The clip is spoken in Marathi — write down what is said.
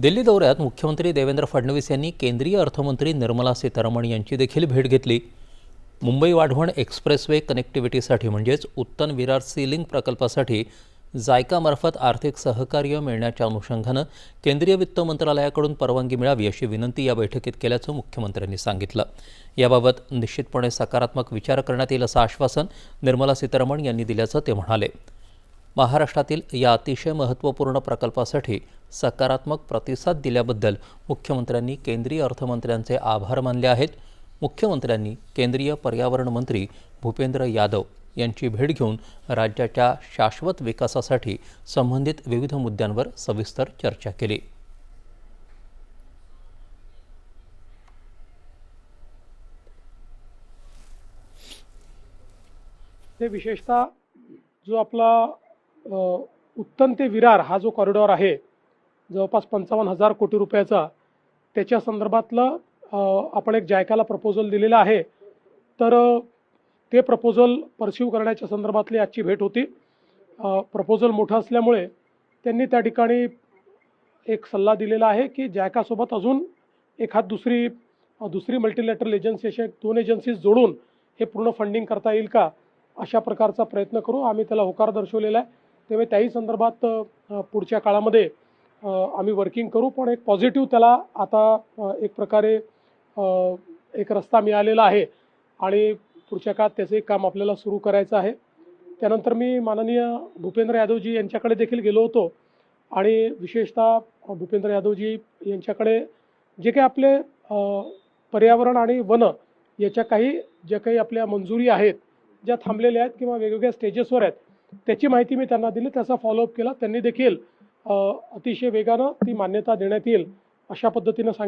दिल्ली दौऱ्यात मुख्यमंत्री देवेंद्र फडणवीस यांनी केंद्रीय अर्थमंत्री निर्मला सीतारामन यांची देखील भेट घेतली। मुंबई वाढवण एक्सप्रेसवे कनेक्टिव्हिटीसाठी म्हणजेच उत्तन विरार सी लिंक प्रकल्पासाठी जायकामार्फत आर्थिक सहकार्य मिळण्याच्या अनुषंगानं केंद्रीय वित्त मंत्रालयाकडून परवानगी मिळावी अशी विनंती या बैठकीत केल्याचं मुख्यमंत्र्यांनी सांगितलं। याबाबत निश्चितपणे सकारात्मक विचार करण्यात येईल असं आश्वासन निर्मला सीतारामन यांनी दिल्याचं ते म्हणाले। महाराष्ट्रातील या अतिशय महत्त्वपूर्ण प्रकल्पासाठी सकारात्मक प्रतिसाद दिल्याबद्दल मुख्यमंत्र्यांनी केंद्रीय अर्थमंत्र्यांचे आभार मानले आहेत। मुख्यमंत्र्यांनी केंद्रीय पर्यावरण मंत्री भूपेंद्र यादव यांची भेट घेऊन राज्याच्या शाश्वत विकासासाठी संबंधित विविध मुद्द्यांवर सविस्तर चर्चा केली। ते विशेषतः जो आपला उत्तन ते विरार हा जो कॉरिडॉर आहे जवळपास 55,000 कोटी रुपयाचा, त्याच्या संदर्भातलं आपण एक जायकाला प्रपोजल दिलेलं आहे। तर ते प्रपोजल परस्यू करण्याच्या संदर्भातली आजची भेट होती। प्रपोजल मोठा असल्यामुळे त्यांनी त्या ठिकाणी एक सल्ला दिलेला आहे की जायकासोबत अजून एखाद दुसरी मल्टीलॅटरल एजन्सी, अशा 2 एजन्सीज जोडून हे पूर्ण फंडिंग करता येईल का, अशा प्रकारचा प्रयत्न करू। आम्ही त्याला होकार दर्शवलेला आहे। त्यामुळे त्याही संदर्भात पुढच्या काळामध्ये आम्ही वर्किंग करू। पण एक पॉझिटिव्ह त्याला आता एक प्रकारे एक रस्ता मिळालेला आहे आणि पुढच्या काळात त्याचे काम आपल्याला सुरू करायचं आहे। त्यानंतर मी माननीय भूपेंद्र यादवजी यांच्याकडे देखील गेलो होतो आणि विशेषतः भूपेंद्र यादवजी यांच्याकडे जे काही आपले पर्यावरण आणि वन याच्या ज्या काही आपल्या मंजुरी आहेत, ज्या थांबलेल्या आहेत किंवा वेगवेगळ्या स्टेजेसवर आहेत, त्याची माहिती मी त्यांना दिली। त्याचा फॉलोअप केला। त्यांनी देखील अतिशय वेगानं ती मान्यता देण्यात येईल अशा पद्धतीनं